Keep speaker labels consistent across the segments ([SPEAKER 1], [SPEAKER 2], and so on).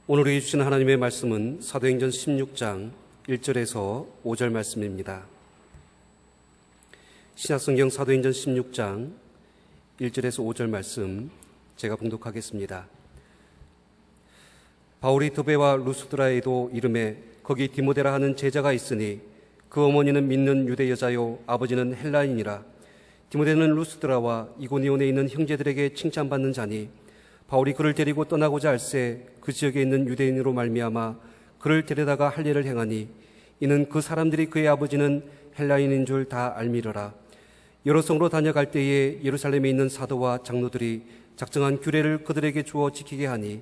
[SPEAKER 1] 오늘 해주신 하나님의 말씀은 사도행전 16장 1절에서 5절 말씀입니다. 신약성경 사도행전 16장 1절에서 5절 말씀 제가 봉독하겠습니다. 바울이 드베와 루스드라에도 이름에 거기 디모데라 하는 제자가 있으니 그 어머니는 믿는 유대 여자요 아버지는 헬라인이라. 디모데는 루스드라와 이고니온에 있는 형제들에게 칭찬받는 자니 바울이 그를 데리고 떠나고자 할새 그 지역에 있는 유대인으로 말미암아 그를 데려다가 할례를 행하니 이는 그 사람들이 그의 아버지는 헬라인인 줄 다 알미러라. 여러 성으로 다녀갈 때에 예루살렘에 있는 사도와 장로들이 작정한 규례를 그들에게 주어 지키게 하니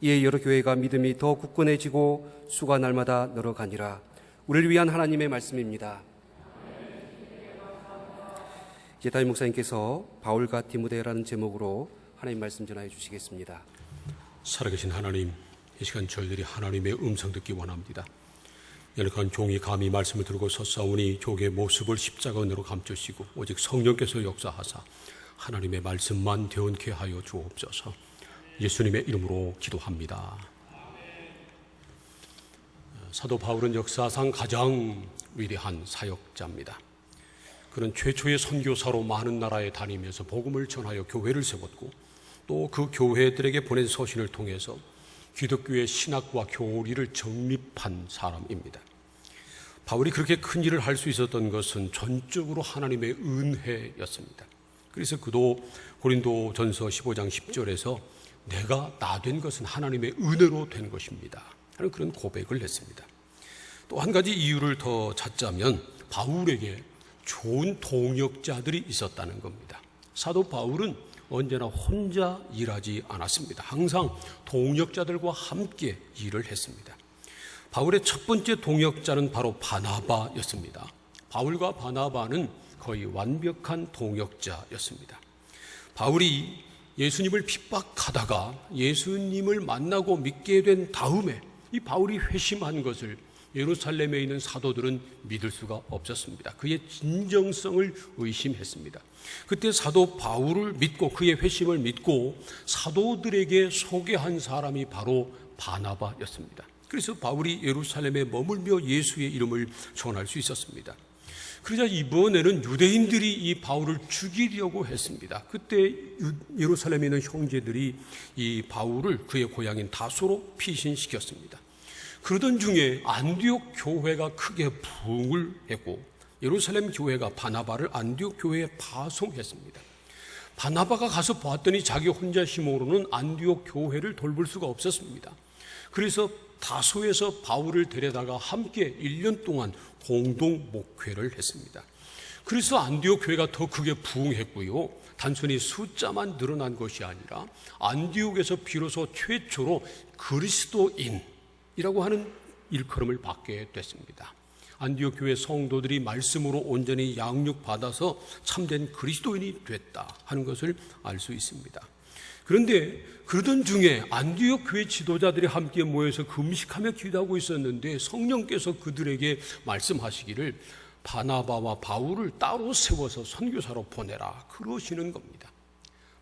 [SPEAKER 1] 이에 여러 교회가 믿음이 더 굳건해지고 수가 날마다 늘어가니라. 우리를 위한 하나님의 말씀입니다. 이제 담임 목사님께서 바울과 디모데라는 제목으로 하나님 말씀 전하여 주시겠습니다.
[SPEAKER 2] 살아계신 하나님, 이 시간 저희들이 하나님의 음성 듣기 원합니다. 연약한 종이 감히 말씀을 들고 섰사오니 종의 모습을 십자가 은혜로 감추시고 오직 성령께서 역사하사 하나님의 말씀만 되얹게 하여 주옵소서. 예수님의 이름으로 기도합니다. 사도 바울은 역사상 가장 위대한 사역자입니다. 그는 최초의 선교사로 많은 나라에 다니면서 복음을 전하여 교회를 세웠고 또 그 교회들에게 보낸 서신을 통해서 기독교의 신학과 교리를 정립한 사람입니다. 바울이 그렇게 큰 일을 할 수 있었던 것은 전적으로 하나님의 은혜였습니다. 그래서 그도 고린도전서 15장 10절에서 내가 나 된 것은 하나님의 은혜로 된 것입니다 하는 그런 고백을 했습니다. 또 한 가지 이유를 더 찾자면 바울에게 좋은 동역자들이 있었다는 겁니다. 사도 바울은 언제나 혼자 일하지 않았습니다. 항상 동역자들과 함께 일을 했습니다. 바울의 첫 번째 동역자는 바로 바나바였습니다. 바울과 바나바는 거의 완벽한 동역자였습니다. 바울이 예수님을 핍박하다가 예수님을 만나고 믿게 된 다음에 이 바울이 회심한 것을 예루살렘에 있는 사도들은 믿을 수가 없었습니다. 그의 진정성을 의심했습니다. 그때 사도 바울을 믿고 그의 회심을 믿고 사도들에게 소개한 사람이 바로 바나바였습니다. 그래서 바울이 예루살렘에 머물며 예수의 이름을 전할 수 있었습니다. 그러자 이번에는 유대인들이 이 바울을 죽이려고 했습니다. 그때 예루살렘에 있는 형제들이 이 바울을 그의 고향인 다소로 피신시켰습니다. 그러던 중에 안디옥 교회가 크게 부흥을 했고 예루살렘 교회가 바나바를 안디옥 교회에 파송했습니다. 바나바가 가서 보았더니 자기 혼자 힘으로는 안디옥 교회를 돌볼 수가 없었습니다. 그래서 다소에서 바울을 데려다가 함께 1년 동안 공동 목회를 했습니다. 그래서 안디옥 교회가 더 크게 부흥했고요. 단순히 숫자만 늘어난 것이 아니라 안디옥에서 비로소 최초로 그리스도인이라고 하는 일컬음을 받게 됐습니다. 안디옥 교회 성도들이 말씀으로 온전히 양육받아서 참된 그리스도인이 됐다 하는 것을 알 수 있습니다. 그런데 그러던 중에 안디옥 교회 지도자들이 함께 모여서 금식하며 기도하고 있었는데 성령께서 그들에게 말씀하시기를 바나바와 바울을 따로 세워서 선교사로 보내라 그러시는 겁니다.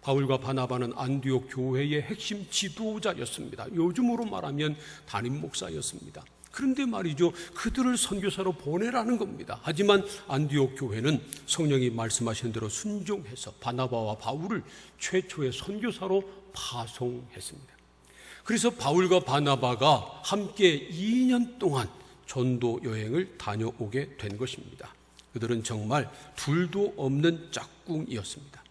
[SPEAKER 2] 바울과 바나바는 안디옥 교회의 핵심 지도자였습니다. 요즘으로 말하면 담임 목사였습니다. 그런데 말이죠, 그들을 선교사로 보내라는 겁니다. 하지만 안디옥 교회는 성령이 말씀하신 대로 순종해서 바나바와 바울을 최초의 선교사로 파송했습니다. 그래서 바울과 바나바가 함께 2년 동안 전도 여행을 다녀오게 된 것입니다. 그들은 정말 둘도 없는 짝꿍이었습니다.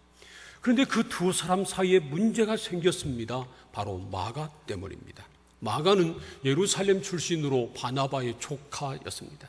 [SPEAKER 2] 그런데 그 두 사람 사이에 문제가 생겼습니다. 바로 마가 때문입니다. 마가는 예루살렘 출신으로 바나바의 조카였습니다.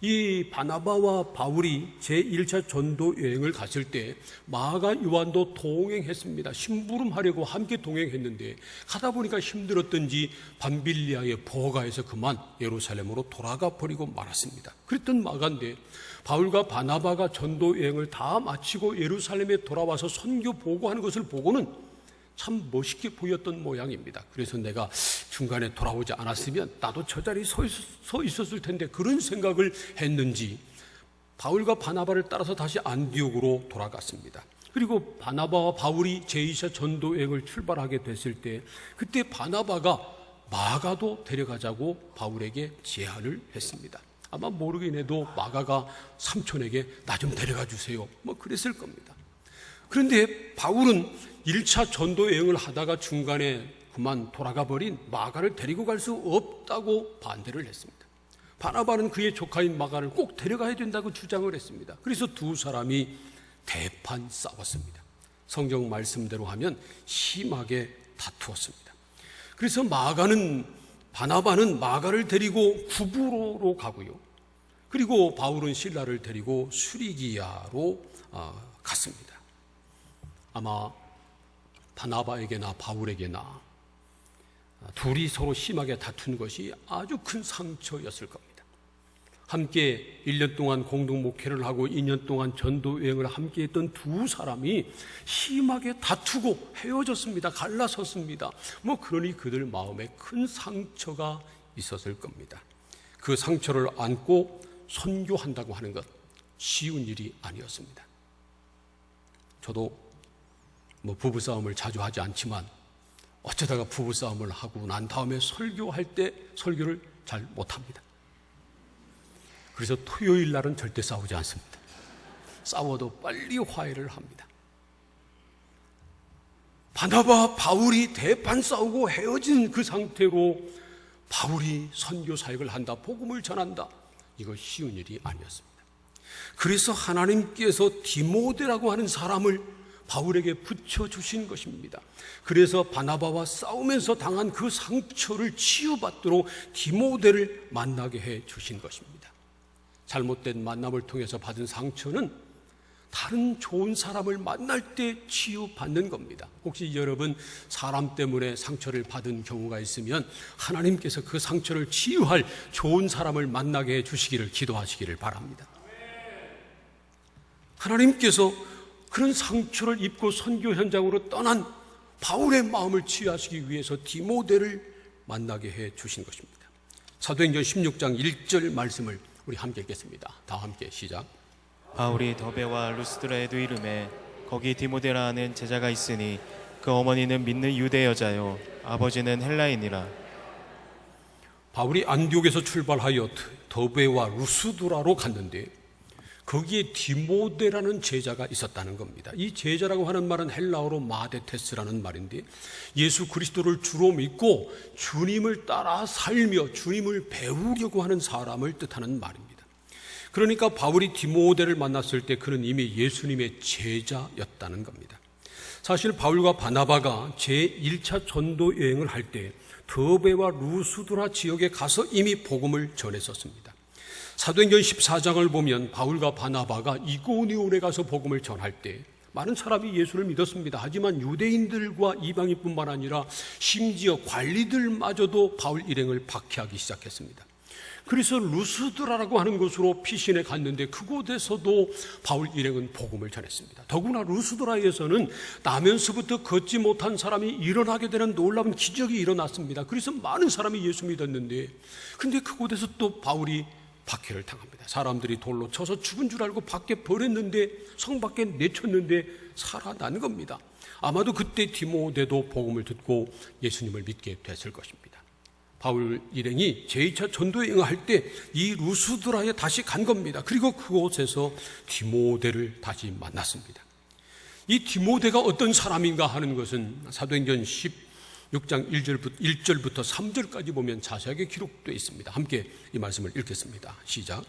[SPEAKER 2] 이 바나바와 바울이 제1차 전도 여행을 갔을 때 마가 요한도 동행했습니다. 심부름하려고 함께 동행했는데 가다 보니까 힘들었던지 밤빌리아의 버가에서 그만 예루살렘으로 돌아가 버리고 말았습니다. 그랬던 마가인데 바울과 바나바가 전도 여행을 다 마치고 예루살렘에 돌아와서 선교 보고하는 것을 보고는 참 멋있게 보였던 모양입니다. 그래서 내가 중간에 돌아오지 않았으면 나도 저 자리에 서 있었을 텐데 그런 생각을 했는지 바울과 바나바를 따라서 다시 안디옥으로 돌아갔습니다. 그리고 바나바와 바울이 제2차 전도 여행을 출발하게 됐을 때 그때 바나바가 마가도 데려가자고 바울에게 제안을 했습니다. 아마 모르긴 해도 마가가 삼촌에게 나 좀 데려가 주세요, 뭐 그랬을 겁니다. 그런데 바울은 1차 전도 여행을 하다가 중간에 그만 돌아가 버린 마가를 데리고 갈 수 없다고 반대를 했습니다. 바나바는 그의 조카인 마가를 꼭 데려가야 된다고 주장을 했습니다. 그래서 두 사람이 대판 싸웠습니다. 성경 말씀대로 하면 심하게 다투었습니다. 그래서 바나바는 마가를 데리고 구브로로 가고요. 그리고 바울은 실라를 데리고 수리기야로 갔습니다. 아마 바나바에게나 바울에게나 둘이 서로 심하게 다툰 것이 아주 큰 상처였을 겁니다. 함께 1년 동안 공동 목회를 하고 2년 동안 전도 여행을 함께 했던 두 사람이 심하게 다투고 헤어졌습니다. 갈라섰습니다. 그러니 그들 마음에 큰 상처가 있었을 겁니다. 그 상처를 안고 선교한다고 하는 것 쉬운 일이 아니었습니다. 저도 부부싸움을 자주 하지 않지만 어쩌다가 부부싸움을 하고 난 다음에 설교할 때 설교를 잘 못합니다. 그래서 토요일 날은 절대 싸우지 않습니다. 싸워도 빨리 화해를 합니다. 바나바, 바울이 대판 싸우고 헤어진 그 상태로 바울이 선교 사역을 한다, 복음을 전한다, 이거 쉬운 일이 아니었습니다. 그래서 하나님께서 디모데라고 하는 사람을 바울에게 붙여주신 것입니다. 그래서 바나바와 싸우면서 당한 그 상처를 치유받도록 디모데를 만나게 해 주신 것입니다. 잘못된 만남을 통해서 받은 상처는 다른 좋은 사람을 만날 때 치유받는 겁니다. 혹시 여러분 사람 때문에 상처를 받은 경우가 있으면 하나님께서 그 상처를 치유할 좋은 사람을 만나게 해 주시기를 기도하시기를 바랍니다. 하나님께서 그런 상처를 입고 선교 현장으로 떠난 바울의 마음을 치유하시기 위해서 디모데를 만나게 해 주신 것입니다. 사도행전 16장 1절 말씀을 우리 함께 읽겠습니다. 다 함께 시작.
[SPEAKER 3] 바울이 더베와 루스드라에도 이름에 거기 디모데라 하는 제자가 있으니 그 어머니는 믿는 유대 여자요 아버지는 헬라인이라.
[SPEAKER 2] 바울이 안디옥에서 출발하여 더베와 루스드라로 갔는데 거기에 디모데라는 제자가 있었다는 겁니다. 이 제자라고 하는 말은 헬라어로 마데테스라는 말인데 예수 그리스도를 주로 믿고 주님을 따라 살며 주님을 배우려고 하는 사람을 뜻하는 말입니다. 그러니까 바울이 디모데를 만났을 때 그는 이미 예수님의 제자였다는 겁니다. 사실 바울과 바나바가 제1차 전도 여행을 할 때 더베와 루스드라 지역에 가서 이미 복음을 전했었습니다. 사도행전 14장을 보면 바울과 바나바가 이고니온에 가서 복음을 전할 때 많은 사람이 예수를 믿었습니다. 하지만 유대인들과 이방인뿐만 아니라 심지어 관리들마저도 바울 일행을 박해하기 시작했습니다. 그래서 루스드라라고 하는 곳으로 피신해 갔는데 그곳에서도 바울 일행은 복음을 전했습니다. 더구나 루스드라에서는 나면서부터 걷지 못한 사람이 일어나게 되는 놀라운 기적이 일어났습니다. 그래서 많은 사람이 예수 믿었는데 근데 그곳에서 또 바울이 박해를 당합니다. 사람들이 돌로 쳐서 죽은 줄 알고 밖에 버렸는데 성 밖에 내쳤는데 살아난 겁니다. 아마도 그때 디모데도 복음을 듣고 예수님을 믿게 됐을 것입니다. 바울 일행이 제2차 전도여행을 할 때 이 루스드라에 다시 간 겁니다. 그리고 그곳에서 디모데를 다시 만났습니다. 이 디모데가 어떤 사람인가 하는 것은 사도행전 16장 1절부터 3절까지 보면 자세하게 기록되어 있습니다. 함께 이 말씀을 읽겠습니다. 시작.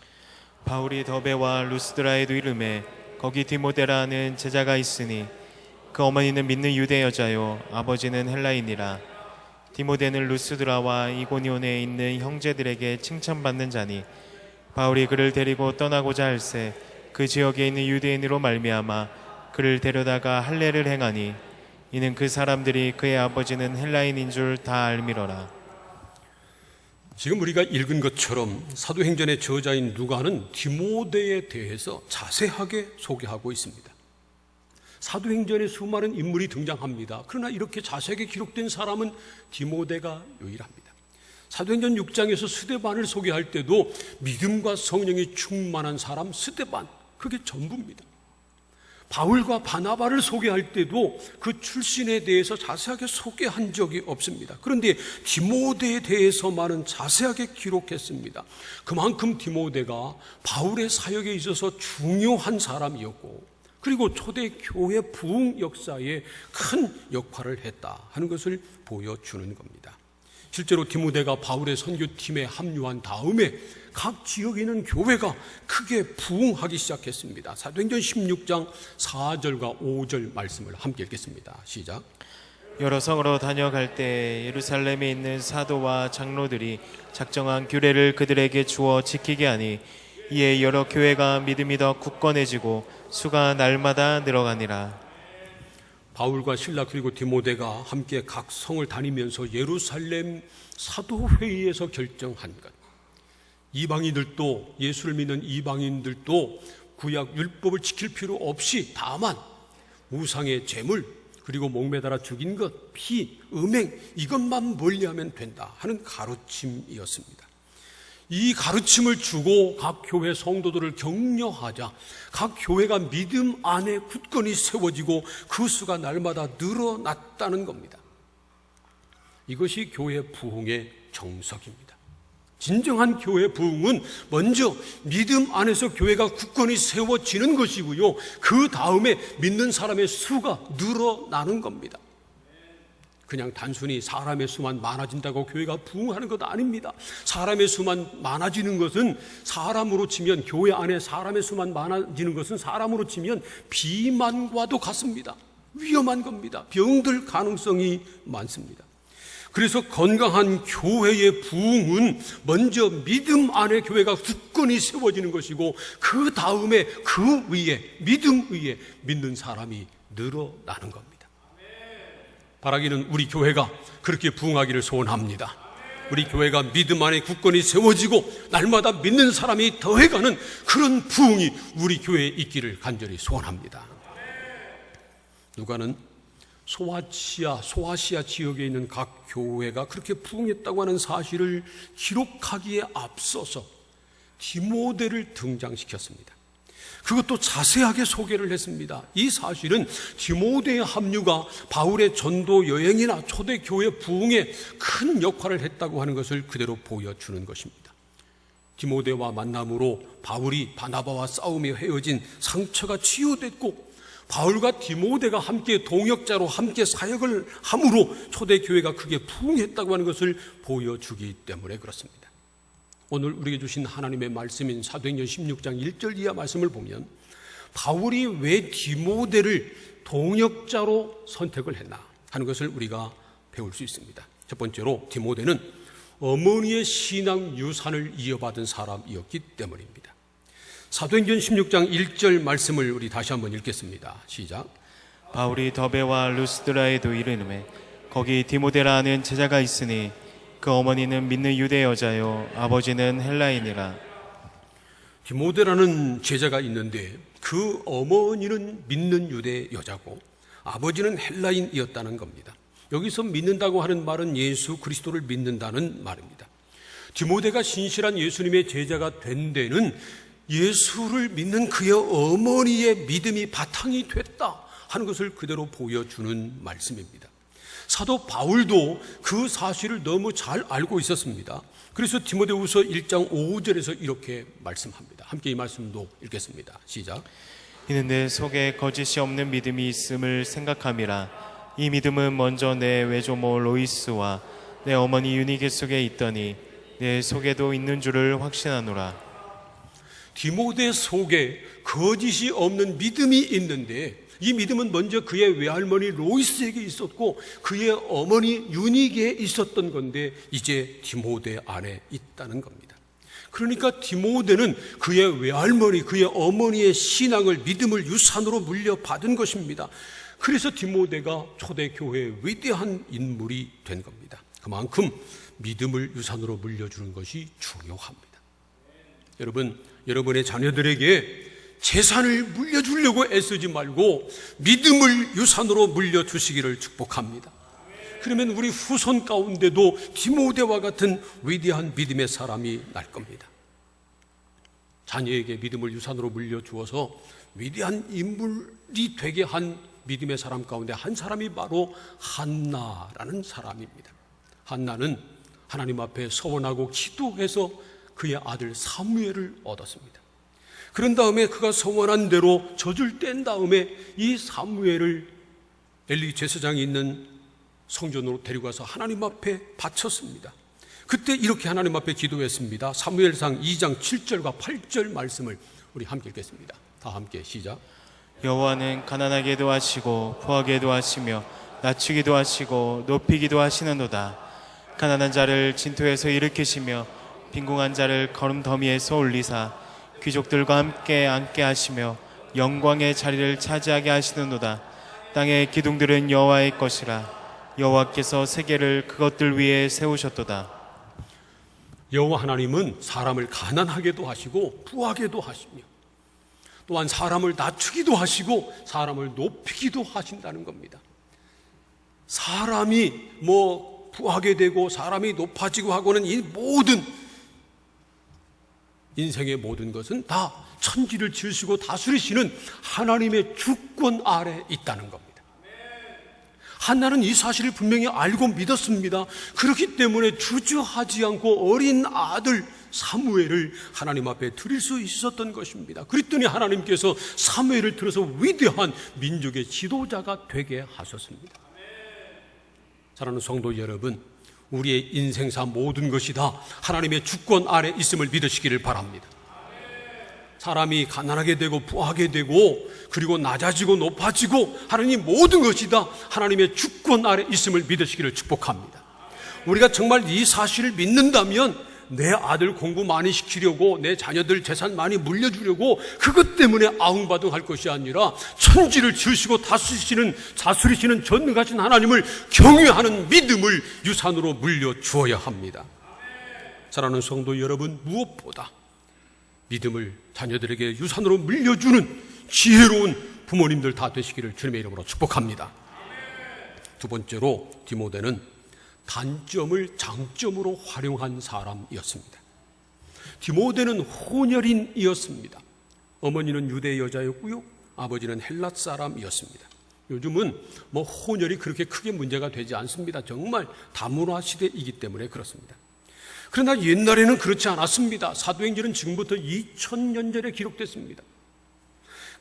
[SPEAKER 3] 바울이 더베와 루스드라에도 이름에 거기 디모데라 하는 제자가 있으니 그 어머니는 믿는 유대 여자요 아버지는 헬라인이라. 디모데는 루스드라와 이고니온에 있는 형제들에게 칭찬받는 자니 바울이 그를 데리고 떠나고자 할새 그 지역에 있는 유대인으로 말미암아 그를 데려다가 할례를 행하니 이는 그 사람들이 그의 아버지는 헬라인인 줄 다 알미러라.
[SPEAKER 2] 지금 우리가 읽은 것처럼 사도행전의 저자인 누가는 디모데에 대해서 자세하게 소개하고 있습니다. 사도행전에 수많은 인물이 등장합니다. 그러나 이렇게 자세하게 기록된 사람은 디모데가 유일합니다. 사도행전 6장에서 스데반을 소개할 때도 믿음과 성령이 충만한 사람 스데반, 그게 전부입니다. 바울과 바나바를 소개할 때도 그 출신에 대해서 자세하게 소개한 적이 없습니다. 그런데 디모데에 대해서만은 자세하게 기록했습니다. 그만큼 디모데가 바울의 사역에 있어서 중요한 사람이었고, 그리고 초대 교회 부흥 역사에 큰 역할을 했다 하는 것을 보여주는 겁니다. 실제로 디모데가 바울의 선교팀에 합류한 다음에 각 지역에 있는 교회가 크게 부흥하기 시작했습니다. 사도행전 16장 4절과 5절 말씀을 함께 읽겠습니다. 시작.
[SPEAKER 3] 여러 성으로 다녀갈 때 예루살렘에 있는 사도와 장로들이 작정한 규례를 그들에게 주어 지키게 하니 이에 여러 교회가 믿음이 더 굳건해지고 수가 날마다 늘어가니라.
[SPEAKER 2] 바울과 실라 그리고 디모데가 함께 각 성을 다니면서 예루살렘 사도회의에서 결정한 것, 이방인들도, 예수를 믿는 이방인들도 구약 율법을 지킬 필요 없이 다만 우상의 제물, 그리고 목매달아 죽인 것, 피, 음행, 이것만 멀리하면 된다 하는 가르침이었습니다. 이 가르침을 주고 각 교회 성도들을 격려하자 각 교회가 믿음 안에 굳건히 세워지고 그 수가 날마다 늘어났다는 겁니다. 이것이 교회 부흥의 정석입니다. 진정한 교회 부흥은 먼저 믿음 안에서 교회가 굳건히 세워지는 것이고요, 그 다음에 믿는 사람의 수가 늘어나는 겁니다. 그냥 단순히 사람의 수만 많아진다고 교회가 부흥하는 것 아닙니다. 사람의 수만 많아지는 것은 사람으로 치면, 교회 안에 사람의 수만 많아지는 것은 사람으로 치면 비만과도 같습니다. 위험한 겁니다. 병들 가능성이 많습니다. 그래서 건강한 교회의 부흥은 먼저 믿음 안에 교회가 굳건히 세워지는 것이고, 그 다음에 그 위에, 믿음 위에 믿는 사람이 늘어나는 겁니다. 바라기는 우리 교회가 그렇게 부흥하기를 소원합니다. 우리 교회가 믿음 안에 굳건히 세워지고 날마다 믿는 사람이 더해가는 그런 부흥이 우리 교회에 있기를 간절히 소원합니다. 누가는 소아시아 지역에 있는 각 교회가 그렇게 부흥했다고 하는 사실을 기록하기에 앞서서 디모데를 등장시켰습니다. 그것도 자세하게 소개를 했습니다. 이 사실은 디모데의 합류가 바울의 전도 여행이나 초대교회 부흥에 큰 역할을 했다고 하는 것을 그대로 보여주는 것입니다. 디모데와 만남으로 바울이 바나바와 싸우며 헤어진 상처가 치유됐고, 바울과 디모데가 함께 동역자로 함께 사역을 함으로 초대교회가 크게 부흥했다고 하는 것을 보여주기 때문에 그렇습니다. 오늘 우리에게 주신 하나님의 말씀인 사도행전 16장 1절 이하 말씀을 보면 바울이 왜 디모데를 동역자로 선택을 했나 하는 것을 우리가 배울 수 있습니다. 첫 번째로 디모데는 어머니의 신앙 유산을 이어받은 사람이었기 때문입니다. 사도행전 16장 1절 말씀을 우리 다시 한번 읽겠습니다. 시작.
[SPEAKER 3] 바울이 더베와 루스드라에도 이르매 거기 디모데라 하는 제자가 있으니 그 어머니는 믿는 유대 여자요 아버지는 헬라인이라.
[SPEAKER 2] 디모데라는 제자가 있는데 그 어머니는 믿는 유대 여자고 아버지는 헬라인이었다는 겁니다. 여기서 믿는다고 하는 말은 예수 그리스도를 믿는다는 말입니다. 디모데가 신실한 예수님의 제자가 된 데는 예수를 믿는 그의 어머니의 믿음이 바탕이 됐다 하는 것을 그대로 보여주는 말씀입니다. 사도 바울도 그 사실을 너무 잘 알고 있었습니다. 그래서 디모데후서 1장 5절에서 이렇게 말씀합니다. 함께 이 말씀도 읽겠습니다. 시작.
[SPEAKER 3] 이는 내 속에 거짓이 없는 믿음이 있음을 생각함이라. 이 믿음은 먼저 내 외조모 로이스와 내 어머니 유니게 속에 있더니 내 속에도 있는 줄을 확신하노라.
[SPEAKER 2] 디모데 속에 거짓이 없는 믿음이 있는데 이 믿음은 먼저 그의 외할머니 로이스에게 있었고 그의 어머니 유니게에 있었던 건데 이제 디모데 안에 있다는 겁니다. 그러니까 디모데는 그의 외할머니, 그의 어머니의 신앙을, 믿음을 유산으로 물려받은 것입니다. 그래서 디모데가 초대교회의 위대한 인물이 된 겁니다. 그만큼 믿음을 유산으로 물려주는 것이 중요합니다. 여러분, 여러분의 자녀들에게 재산을 물려주려고 애쓰지 말고 믿음을 유산으로 물려주시기를 축복합니다. 그러면 우리 후손 가운데도 디모데와 같은 위대한 믿음의 사람이 날 겁니다. 자녀에게 믿음을 유산으로 물려주어서 위대한 인물이 되게 한 믿음의 사람 가운데 한 사람이 바로 한나라는 사람입니다. 한나는 하나님 앞에 서원하고 기도해서 그의 아들 사무엘을 얻었습니다. 그런 다음에 그가 서원한 대로 젖을 뗀 다음에 이 사무엘을 엘리 제사장이 있는 성전으로 데려가서 하나님 앞에 바쳤습니다. 그때 이렇게 하나님 앞에 기도했습니다. 사무엘상 2장 7절과 8절 말씀을 우리 함께 읽겠습니다. 다 함께 시작.
[SPEAKER 3] 여호와는 가난하게도 하시고 부하게도 하시며 낮추기도 하시고 높이기도 하시는도다. 가난한 자를 진토에서 일으키시며 빈궁한 자를 거름더미에서 올리사 귀족들과 함께 앉게 하시며 영광의 자리를 차지하게 하시는도다. 땅의 기둥들은 여호와의 것이라. 여호와께서 세계를 그것들 위에 세우셨도다.
[SPEAKER 2] 여호와 하나님은 사람을 가난하게도 하시고 부하게도 하시며 또한 사람을 낮추기도 하시고 사람을 높이기도 하신다는 겁니다. 사람이 부하게 되고 사람이 높아지고 하고는 이 모든 인생의 모든 것은 다 천지를 지으시고 다스리시는 하나님의 주권 아래 있다는 겁니다. 한나는 이 사실을 분명히 알고 믿었습니다. 그렇기 때문에 주저하지 않고 어린 아들 사무엘을 하나님 앞에 드릴 수 있었던 것입니다. 그랬더니 하나님께서 사무엘을 들어서 위대한 민족의 지도자가 되게 하셨습니다. 사랑하는 성도 여러분, 우리의 인생사 모든 것이 다 하나님의 주권 아래 있음을 믿으시기를 바랍니다. 사람이 가난하게 되고 부하게 되고 그리고 낮아지고 높아지고 하나님 모든 것이 다 하나님의 주권 아래 있음을 믿으시기를 축복합니다. 우리가 정말 이 사실을 믿는다면 내 아들 공부 많이 시키려고 내 자녀들 재산 많이 물려주려고 그것 때문에 아웅바둥할 것이 아니라 천지를 지으시고 다스리시는 전능하신 하나님을 경외하는 믿음을 유산으로 물려주어야 합니다. 사랑하는 성도 여러분, 무엇보다 믿음을 자녀들에게 유산으로 물려주는 지혜로운 부모님들 다 되시기를 주님의 이름으로 축복합니다. 두 번째로 디모데는 단점을 장점으로 활용한 사람이었습니다. 디모데는 혼혈인이었습니다. 어머니는 유대 여자였고요, 아버지는 헬라 사람이었습니다. 요즘은 혼혈이 그렇게 크게 문제가 되지 않습니다. 정말 다문화 시대이기 때문에 그렇습니다. 그러나 옛날에는 그렇지 않았습니다. 사도행전은 지금부터 2000년 전에 기록됐습니다.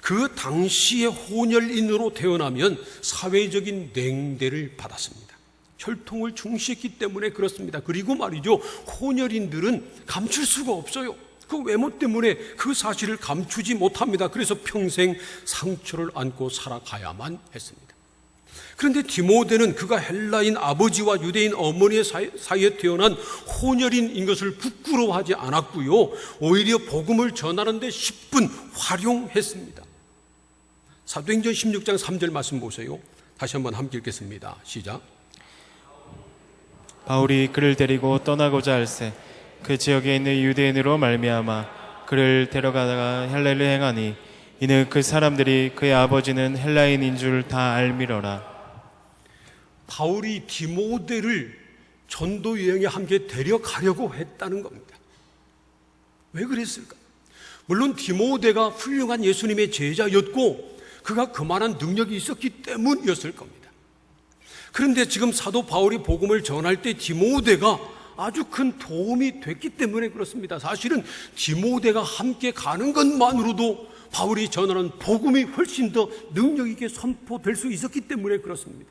[SPEAKER 2] 그 당시에 혼혈인으로 태어나면 사회적인 냉대를 받았습니다. 혈통을 중시했기 때문에 그렇습니다. 그리고 말이죠, 혼혈인들은 감출 수가 없어요. 그 외모 때문에 그 사실을 감추지 못합니다. 그래서 평생 상처를 안고 살아가야만 했습니다. 그런데 디모데는 그가 헬라인 아버지와 유대인 어머니의 사이에 태어난 혼혈인인 것을 부끄러워하지 않았고요, 오히려 복음을 전하는 데 10분 활용했습니다. 사도행전 16장 3절 말씀 보세요. 다시 한번 함께 읽겠습니다. 시작.
[SPEAKER 3] 바울이 그를 데리고 떠나고자 할새 그 지역에 있는 유대인으로 말미암아 그를 데려가다가 헬례를 행하니 이는 그 사람들이 그의 아버지는 헬라인인 줄 다 알미러라.
[SPEAKER 2] 바울이 디모데를 전도 여행에 함께 데려가려고 했다는 겁니다. 왜 그랬을까? 물론 디모데가 훌륭한 예수님의 제자였고 그가 그만한 능력이 있었기 때문이었을 겁니다. 그런데 지금 사도 바울이 복음을 전할 때 디모데가 아주 큰 도움이 됐기 때문에 그렇습니다. 사실은 디모데가 함께 가는 것만으로도 바울이 전하는 복음이 훨씬 더 능력 있게 선포될 수 있었기 때문에 그렇습니다.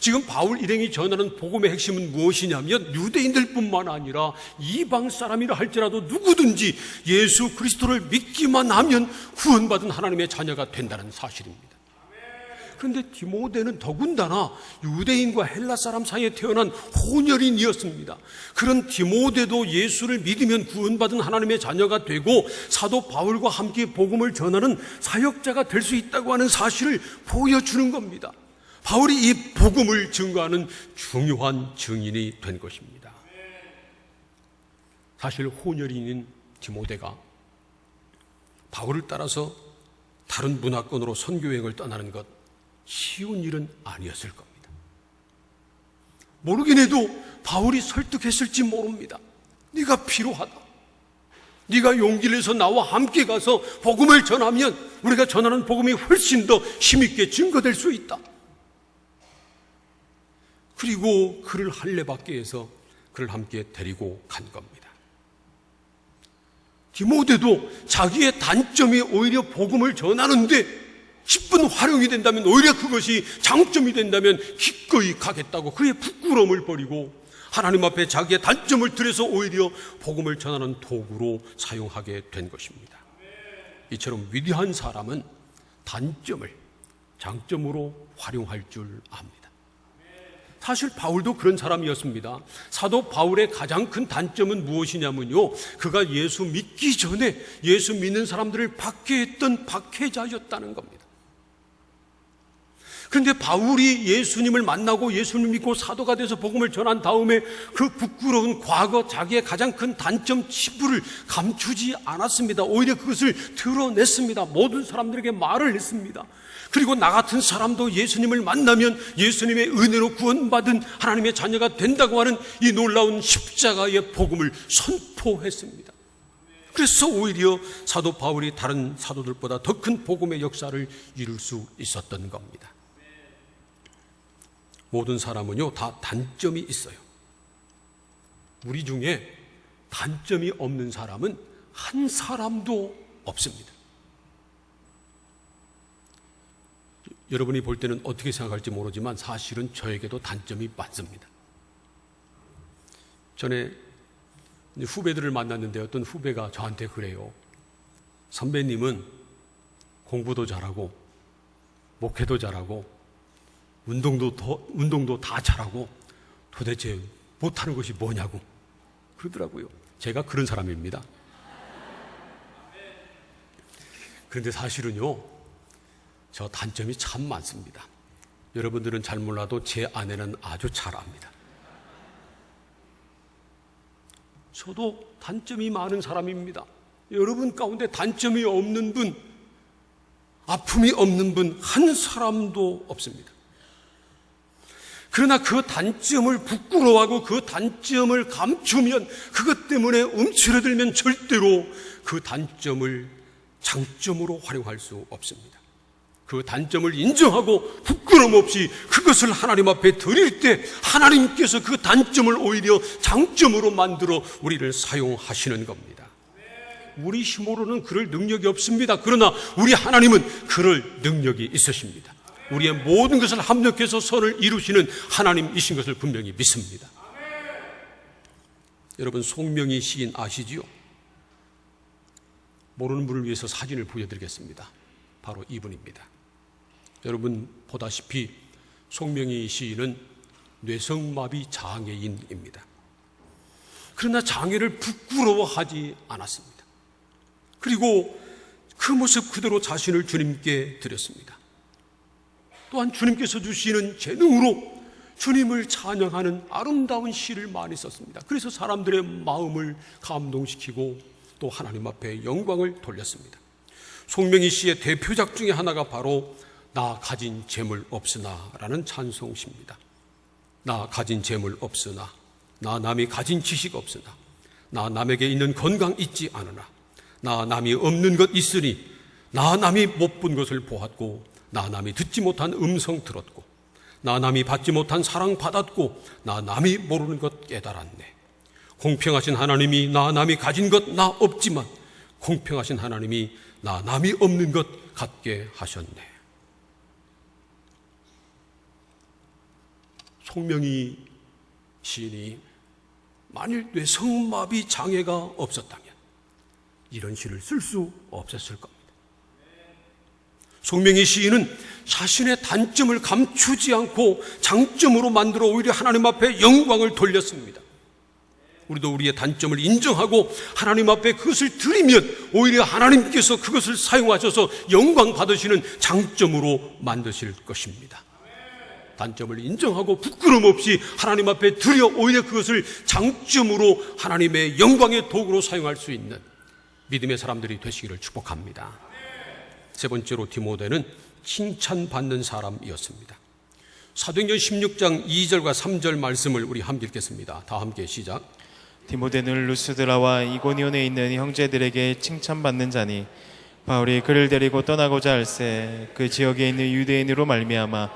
[SPEAKER 2] 지금 바울 일행이 전하는 복음의 핵심은 무엇이냐면 유대인들뿐만 아니라 이방 사람이라 할지라도 누구든지 예수 그리스도를 믿기만 하면 구원받은 하나님의 자녀가 된다는 사실입니다. 그런데 디모데는 더군다나 유대인과 헬라 사람 사이에 태어난 혼혈인이었습니다. 그런 디모데도 예수를 믿으면 구원받은 하나님의 자녀가 되고 사도 바울과 함께 복음을 전하는 사역자가 될 수 있다고 하는 사실을 보여주는 겁니다. 바울이 이 복음을 증거하는 중요한 증인이 된 것입니다. 사실 혼혈인인 디모데가 바울을 따라서 다른 문화권으로 선교여행을 떠나는 것 쉬운 일은 아니었을 겁니다. 모르긴 해도 바울이 설득했을지 모릅니다. 네가 필요하다. 네가 용기를 내서 나와 함께 가서 복음을 전하면 우리가 전하는 복음이 훨씬 더 힘있게 증거될 수 있다. 그리고 그를 할례받게 해서 그를 함께 데리고 간 겁니다. 디모데도 자기의 단점이 오히려 복음을 전하는데 10분 활용이 된다면, 오히려 그것이 장점이 된다면 기꺼이 가겠다고 그의 부끄러움을 버리고 하나님 앞에 자기의 단점을 들여서 오히려 복음을 전하는 도구로 사용하게 된 것입니다. 이처럼 위대한 사람은 단점을 장점으로 활용할 줄 압니다. 사실 바울도 그런 사람이었습니다. 사도 바울의 가장 큰 단점은 무엇이냐면요, 그가 예수 믿기 전에 예수 믿는 사람들을 박해했던 박해자였다는 겁니다. 그런데 바울이 예수님을 만나고 예수님 믿고 사도가 돼서 복음을 전한 다음에 그 부끄러운 과거, 자기의 가장 큰 단점 치부를 감추지 않았습니다. 오히려 그것을 드러냈습니다. 모든 사람들에게 말을 했습니다. 그리고 나 같은 사람도 예수님을 만나면 예수님의 은혜로 구원받은 하나님의 자녀가 된다고 하는 이 놀라운 십자가의 복음을 선포했습니다. 그래서 오히려 사도 바울이 다른 사도들보다 더 큰 복음의 역사를 이룰 수 있었던 겁니다. 모든 사람은요, 다 단점이 있어요. 우리 중에 단점이 없는 사람은 한 사람도 없습니다. 여러분이 볼 때는 어떻게 생각할지 모르지만 사실은 저에게도 단점이 많습니다. 전에 후배들을 만났는데 어떤 후배가 저한테 그래요. 선배님은 공부도 잘하고 목회도 잘하고 운동도 다 잘하고 도대체 못하는 것이 뭐냐고 그러더라고요. 제가 그런 사람입니다. 그런데 사실은요, 저 단점이 참 많습니다. 여러분들은 잘 몰라도 제 아내는 아주 잘 압니다. 저도 단점이 많은 사람입니다. 여러분 가운데 단점이 없는 분, 아픔이 없는 분 한 사람도 없습니다. 그러나 그 단점을 부끄러워하고 그 단점을 감추면, 그것 때문에 움츠러들면 절대로 그 단점을 장점으로 활용할 수 없습니다. 그 단점을 인정하고 부끄러움 없이 그것을 하나님 앞에 드릴 때 하나님께서 그 단점을 오히려 장점으로 만들어 우리를 사용하시는 겁니다. 우리 힘으로는 그럴 능력이 없습니다. 그러나 우리 하나님은 그럴 능력이 있으십니다. 우리의 모든 것을 합력해서 선을 이루시는 하나님이신 것을 분명히 믿습니다. 여러분, 송명희 시인 아시지요? 모르는 분을 위해서 사진을 보여드리겠습니다. 바로 이분입니다. 여러분 보다시피 송명희 시인은 뇌성마비 장애인입니다. 그러나 장애를 부끄러워하지 않았습니다. 그리고 그 모습 그대로 자신을 주님께 드렸습니다. 또한 주님께서 주시는 재능으로 주님을 찬양하는 아름다운 시를 많이 썼습니다. 그래서 사람들의 마음을 감동시키고 또 하나님 앞에 영광을 돌렸습니다. 송명희 씨의 대표작 중에 하나가 바로 나 가진 재물 없으나 라는 찬송시입니다. 나 가진 재물 없으나, 나 남이 가진 지식 없으나, 나 남에게 있는 건강 있지 않으나, 나 남이 없는 것 있으니, 나 남이 못 본 것을 보았고, 나 남이 듣지 못한 음성 들었고, 나 남이 받지 못한 사랑 받았고, 나 남이 모르는 것 깨달았네. 공평하신 하나님이 나 남이 가진 것 나 없지만 공평하신 하나님이 나 남이 없는 것 갖게 하셨네. 송명희 시인이 만일 뇌성마비 장애가 없었다면 이런 시를 쓸 수 없었을 겁니다. 송명희 시인은 자신의 단점을 감추지 않고 장점으로 만들어 오히려 하나님 앞에 영광을 돌렸습니다. 우리도 우리의 단점을 인정하고 하나님 앞에 그것을 드리면 오히려 하나님께서 그것을 사용하셔서 영광 받으시는 장점으로 만드실 것입니다. 단점을 인정하고 부끄러움 없이 하나님 앞에 드려 오히려 그것을 장점으로 하나님의 영광의 도구로 사용할 수 있는 믿음의 사람들이 되시기를 축복합니다. 세 번째로 디모데는 칭찬받는 사람이었습니다. 사도행전 16장 2절과 3절 말씀을 우리 함께 읽겠습니다. 다 함께 시작.
[SPEAKER 3] 디모데는 루스드라와 이고니온에 있는 형제들에게 칭찬받는 자니 바울이 그를 데리고 떠나고자 할새 그 지역에 있는 유대인으로 말미암아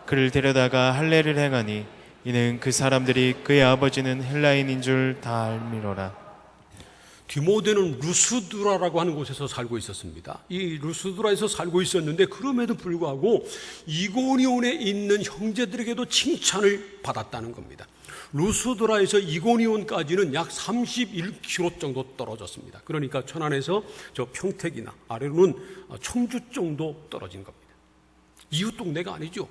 [SPEAKER 3] 그를 데려다가 할례를 행하니 이는 그 사람들이 그의 아버지는 헬라인인 줄 다 알미로라.
[SPEAKER 2] 디모데는 루스드라라고 하는 곳에서 살고 있었습니다. 이 루스드라에서 살고 있었는데 그럼에도 불구하고 이고니온에 있는 형제들에게도 칭찬을 받았다는 겁니다. 루스드라에서 이고니온까지는 약 31km 정도 떨어졌습니다. 그러니까 천안에서 저 평택이나 아래로는 청주 정도 떨어진 겁니다. 이웃 동네가 아니죠.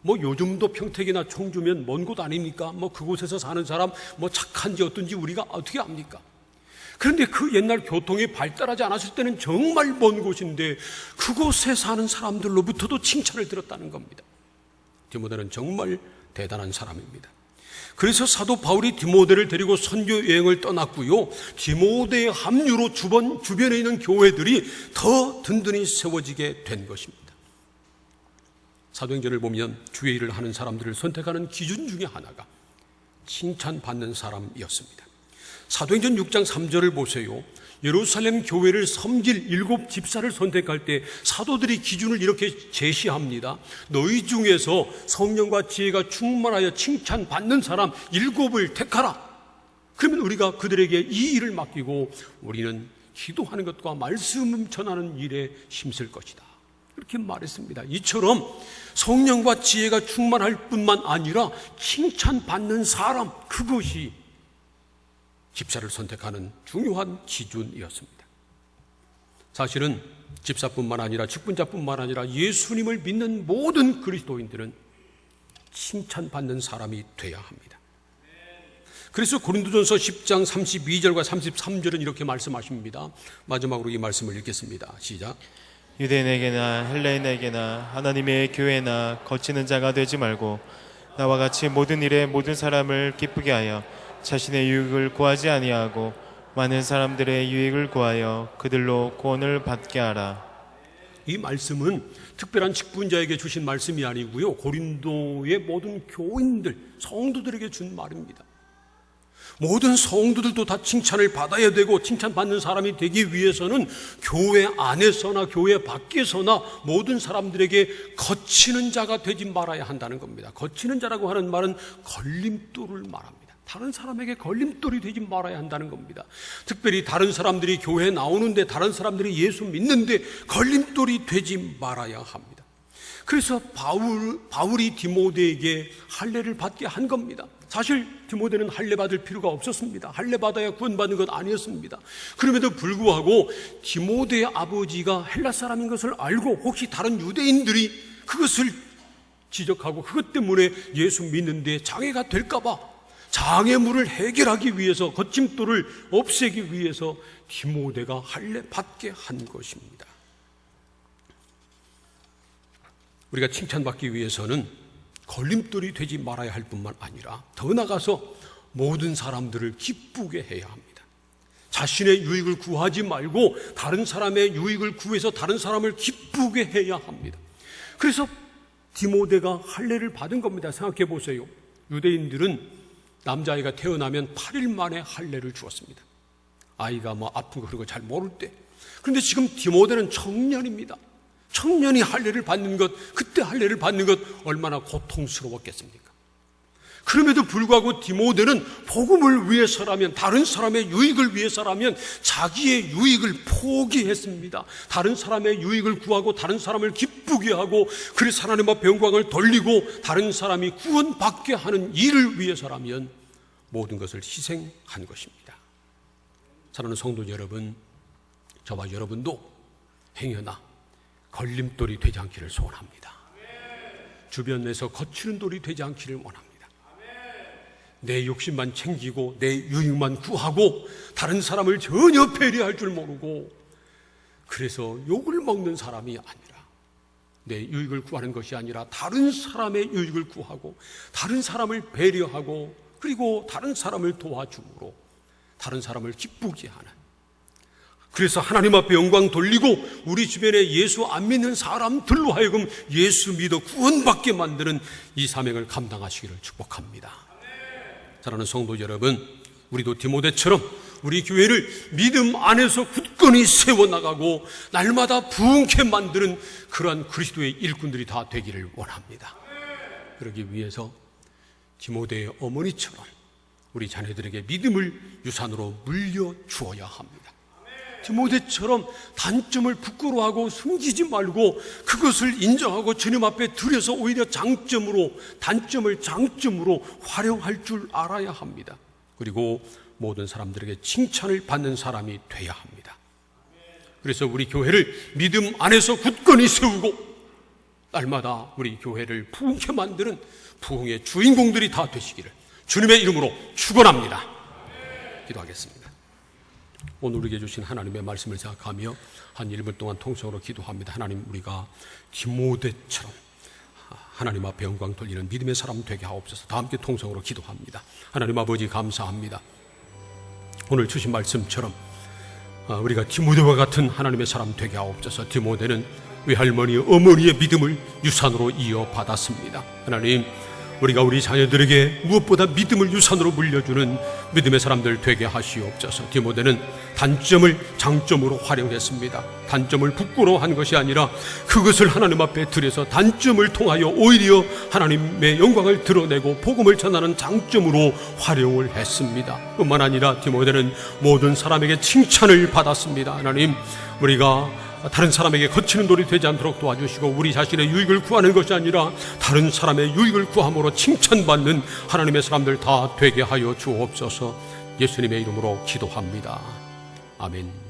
[SPEAKER 2] 뭐 요즘도 평택이나 청주면 먼 곳 아닙니까? 뭐 그곳에서 사는 사람 뭐 착한지 어떤지 우리가 어떻게 압니까? 그런데 그 옛날 교통이 발달하지 않았을 때는 정말 먼 곳인데 그곳에 사는 사람들로부터도 칭찬을 들었다는 겁니다. 디모데는 정말 대단한 사람입니다. 그래서 사도 바울이 디모데를 데리고 선교 여행을 떠났고요. 디모데의 합류로 주변에 있는 교회들이 더 든든히 세워지게 된 것입니다. 사도행전을 보면 주의 일을 하는 사람들을 선택하는 기준 중에 하나가 칭찬받는 사람이었습니다. 사도행전 6장 3절을 보세요. 예루살렘 교회를 섬길 7 집사를 선택할 때 사도들이 기준을 이렇게 제시합니다. 너희 중에서 성령과 지혜가 충만하여 칭찬받는 사람 7을 택하라. 그러면 우리가 그들에게 이 일을 맡기고 우리는 기도하는 것과 말씀 전하는 일에 힘쓸 것이다. 그렇게 말했습니다. 이처럼 성령과 지혜가 충만할 뿐만 아니라 칭찬받는 사람, 그것이 집사를 선택하는 중요한 기준이었습니다. 사실은 집사뿐만 아니라 직분자뿐만 아니라 예수님을 믿는 모든 그리스도인들은 칭찬받는 사람이 돼야 합니다. 그래서 고린도전서 10장 32절과 33절은 이렇게 말씀하십니다. 마지막으로 이 말씀을 읽겠습니다. 시작.
[SPEAKER 3] 유대인에게나 헬레인에게나 하나님의 교회나 거치는 자가 되지 말고 나와 같이 모든 일에 모든 사람을 기쁘게 하여 자신의 유익을 구하지 아니하고 많은 사람들의 유익을 구하여 그들로 구원을 받게 하라.
[SPEAKER 2] 이 말씀은 특별한 직분자에게 주신 말씀이 아니고요. 고린도의 모든 교인들, 성도들에게 준 말입니다. 모든 성도들도 다 칭찬을 받아야 되고 칭찬받는 사람이 되기 위해서는 교회 안에서나 교회 밖에서나 모든 사람들에게 거치는 자가 되지 말아야 한다는 겁니다. 거치는 자라고 하는 말은 걸림돌을 말합니다. 다른 사람에게 걸림돌이 되지 말아야 한다는 겁니다. 특별히 다른 사람들이 교회에 나오는데 다른 사람들이 예수 믿는데 걸림돌이 되지 말아야 합니다. 그래서 바울이 디모데에게 할례를 받게 한 겁니다. 사실 디모데는 할례 받을 필요가 없었습니다. 할례 받아야 구원받는 것 아니었습니다. 그럼에도 불구하고 디모데의 아버지가 헬라 사람인 것을 알고 혹시 다른 유대인들이 그것을 지적하고 그것 때문에 예수 믿는데 장애가 될까 봐 장애물을 해결하기 위해서 거침돌을 없애기 위해서 디모데가 할례 받게 한 것입니다. 우리가 칭찬받기 위해서는 걸림돌이 되지 말아야 할 뿐만 아니라 더 나아가서 모든 사람들을 기쁘게 해야 합니다. 자신의 유익을 구하지 말고 다른 사람의 유익을 구해서 다른 사람을 기쁘게 해야 합니다. 그래서 디모데가 할례를 받은 겁니다. 생각해 보세요. 유대인들은 남자아이가 태어나면 8일 만에 할례를 주었습니다. 아이가 뭐 아픈 거 그런 거 잘 모를 때. 그런데 지금 디모데는 청년입니다. 청년이 할례를 받는 것, 그때 할례를 받는 것 얼마나 고통스러웠겠습니까? 그럼에도 불구하고 디모데는 복음을 위해서라면, 다른 사람의 유익을 위해서라면 자기의 유익을 포기했습니다. 다른 사람의 유익을 구하고 다른 사람을 기쁘게 하고 그래서 하나님 앞에 영광을 돌리고 다른 사람이 구원받게 하는 일을 위해서라면 모든 것을 희생한 것입니다. 사랑하는 성도 여러분, 저와 여러분도 행여나 걸림돌이 되지 않기를 소원합니다. 주변에서 거치는 돌이 되지 않기를 원합니다. 내 욕심만 챙기고 내 유익만 구하고 다른 사람을 전혀 배려할 줄 모르고 그래서 욕을 먹는 사람이 아니라 내 유익을 구하는 것이 아니라 다른 사람의 유익을 구하고 다른 사람을 배려하고 그리고 다른 사람을 도와줌으로 다른 사람을 기쁘게 하는, 그래서 하나님 앞에 영광 돌리고 우리 주변에 예수 안 믿는 사람들로 하여금 예수 믿어 구원받게 만드는 이 사명을 감당하시기를 축복합니다. 사랑하는 성도 여러분, 우리도 디모데처럼 우리 교회를 믿음 안에서 굳건히 세워나가고 날마다 부흥케 만드는 그러한 그리스도의 일꾼들이 다 되기를 원합니다. 그러기 위해서 디모데의 어머니처럼 우리 자녀들에게 믿음을 유산으로 물려주어야 합니다. 디모데처럼 단점을 부끄러워하고 숨기지 말고 그것을 인정하고 주님 앞에 들여서 오히려 단점을 장점으로 활용할 줄 알아야 합니다. 그리고 모든 사람들에게 칭찬을 받는 사람이 돼야 합니다. 그래서 우리 교회를 믿음 안에서 굳건히 세우고 날마다 우리 교회를 부흥케 만드는 부흥의 주인공들이 다 되시기를 주님의 이름으로 축원합니다. 기도하겠습니다. 오늘 우리에게 주신 하나님의 말씀을 생각하며 한 1분 동안 통성으로 기도합니다. 하나님, 우리가 디모데처럼 하나님 앞에 영광 돌리는 믿음의 사람 되게 하옵소서. 다 함께 통성으로 기도합니다. 하나님 아버지, 감사합니다. 오늘 주신 말씀처럼 우리가 디모데와 같은 하나님의 사람 되게 하옵소서. 디모데는 외할머니, 어머니의 믿음을 유산으로 이어받았습니다. 하나님, 우리가 우리 자녀들에게 무엇보다 믿음을 유산으로 물려주는 믿음의 사람들 되게 하시옵소서. 디모데는 단점을 장점으로 활용했습니다. 단점을 부끄러워한 것이 아니라 그것을 하나님 앞에 들여서 단점을 통하여 오히려 하나님의 영광을 드러내고 복음을 전하는 장점으로 활용을 했습니다. 뿐만 아니라 디모데는 모든 사람에게 칭찬을 받았습니다. 하나님, 우리가 다른 사람에게 거치는 돌이 되지 않도록 도와주시고 우리 자신의 유익을 구하는 것이 아니라 다른 사람의 유익을 구함으로 칭찬받는 하나님의 사람들 다 되게 하여 주옵소서. 예수님의 이름으로 기도합니다. 아멘.